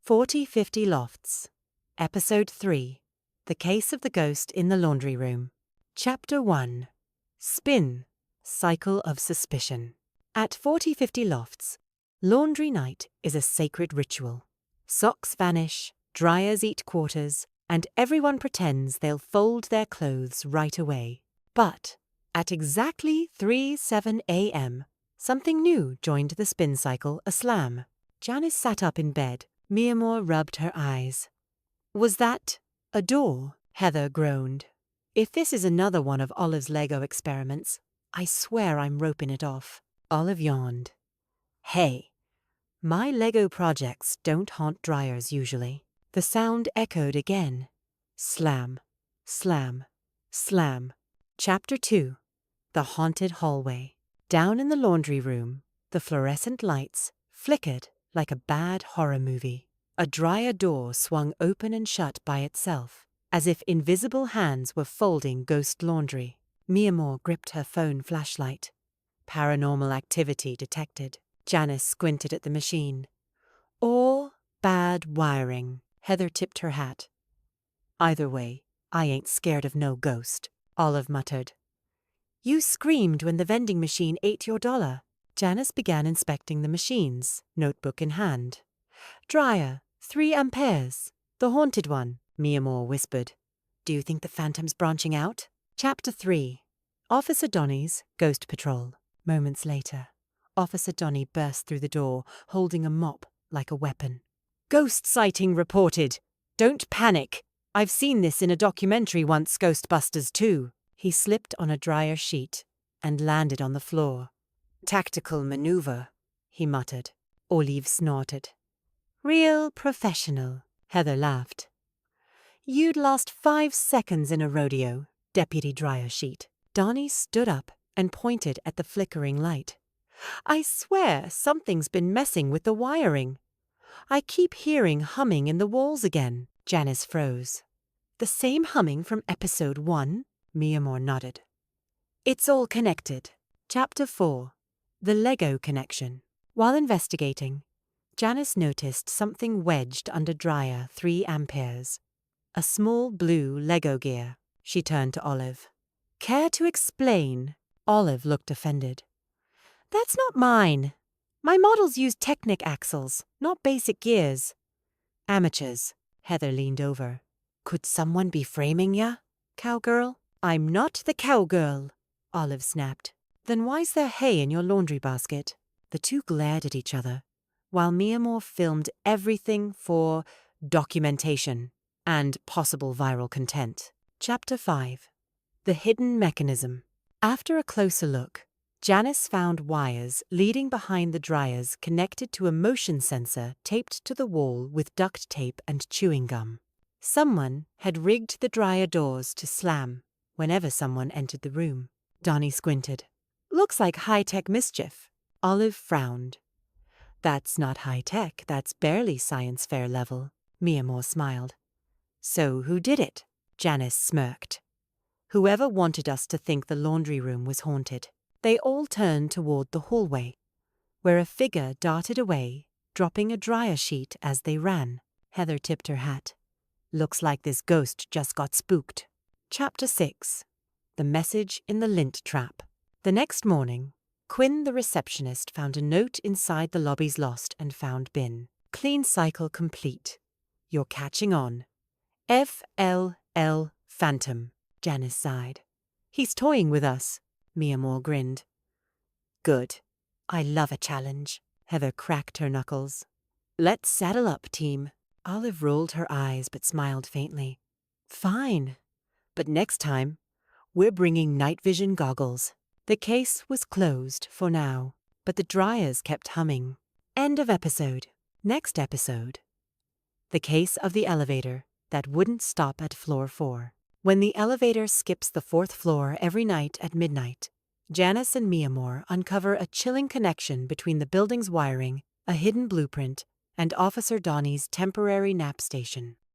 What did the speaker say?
40-50 Lofts, Episode 3, The Case of the Ghost in the Laundry Room. Chapter 1, Spin, Cycle of Suspicion. At 40-50 Lofts, laundry night is a sacred ritual. Socks vanish, dryers eat quarters, and everyone pretends they'll fold their clothes right away. But at exactly 3:07 a.m., something new joined the spin cycle a slam. Janice sat up in bed. Miamore rubbed her eyes. Was that a door? Heather groaned. If this is another one of Olive's Lego experiments, I swear I'm roping it off. Olive yawned. Hey, my Lego projects don't haunt dryers usually. The sound echoed again. Slam, slam, slam. Chapter 2, The Haunted Hallway. Down in the laundry room, the fluorescent lights flickered like a bad horror movie. A dryer door swung open and shut by itself, as if invisible hands were folding ghost laundry. Miamore gripped her phone flashlight. Paranormal activity detected. Janice squinted at the machine. Or bad wiring. Heather tipped her hat. Either way, I ain't scared of no ghost, Olive muttered. You screamed when the vending machine ate your dollar. Janice began inspecting the machines, notebook in hand. Dryer, 3 amperes. The haunted one, Miamore whispered. Do you think the phantom's branching out? Chapter 3, Officer Donny's Ghost Patrol. Moments later, Officer Donny burst through the door, holding a mop like a weapon. Ghost sighting reported. Don't panic. I've seen this in a documentary once, Ghostbusters 2. He slipped on a dryer sheet and landed on the floor. Tactical maneuver, he muttered. Olive snorted. Real professional, Heather laughed. You'd last 5 seconds in a rodeo, Deputy Dryer Sheet. Donny stood up and pointed at the flickering light. I swear something's been messing with the wiring. I keep hearing humming in the walls again. Janice froze. The same humming from episode 1? Miamore nodded. It's all connected. Chapter 4, The Lego Connection. While investigating, Janice noticed something wedged under dryer 3 amperes. A small blue Lego gear. She turned to Olive. Care to explain? Olive looked offended. That's not mine. My models use Technic axles, not basic gears. Amateurs. Heather leaned over. Could someone be framing ya, cowgirl? I'm not the cowgirl, Olive snapped. Then why's there hay in your laundry basket? The two glared at each other, while Miamore filmed everything for documentation and possible viral content. Chapter 5, The Hidden Mechanism. After a closer look, Janice found wires leading behind the dryers connected to a motion sensor taped to the wall with duct tape and chewing gum. Someone had rigged the dryer doors to slam whenever someone entered the room. Donny squinted. Looks like high-tech mischief. Olive frowned. That's not high-tech, that's barely science fair level. Miamore smiled. So who did it? Janice smirked. Whoever wanted us to think the laundry room was haunted. They all turned toward the hallway, where a figure darted away, dropping a dryer sheet as they ran. Heather tipped her hat. Looks like this ghost just got spooked. Chapter 6, The Message in the Lint Trap. The next morning, Quinn the receptionist found a note inside the lobby's lost and found bin. Clean cycle complete. You're catching on. F.F.L. Phantom, Janice sighed. He's toying with us, Miamore grinned. Good. I love a challenge. Heather cracked her knuckles. Let's saddle up, team. Olive rolled her eyes but smiled faintly. Fine. But next time, we're bringing night vision goggles. The case was closed for now, but the dryers kept humming. End of episode. Next episode. The case of the elevator that wouldn't stop at floor 4. When the elevator skips the 4th floor every night at midnight, Janice and Miamore uncover a chilling connection between the building's wiring, a hidden blueprint, and Officer Donny's temporary nap station.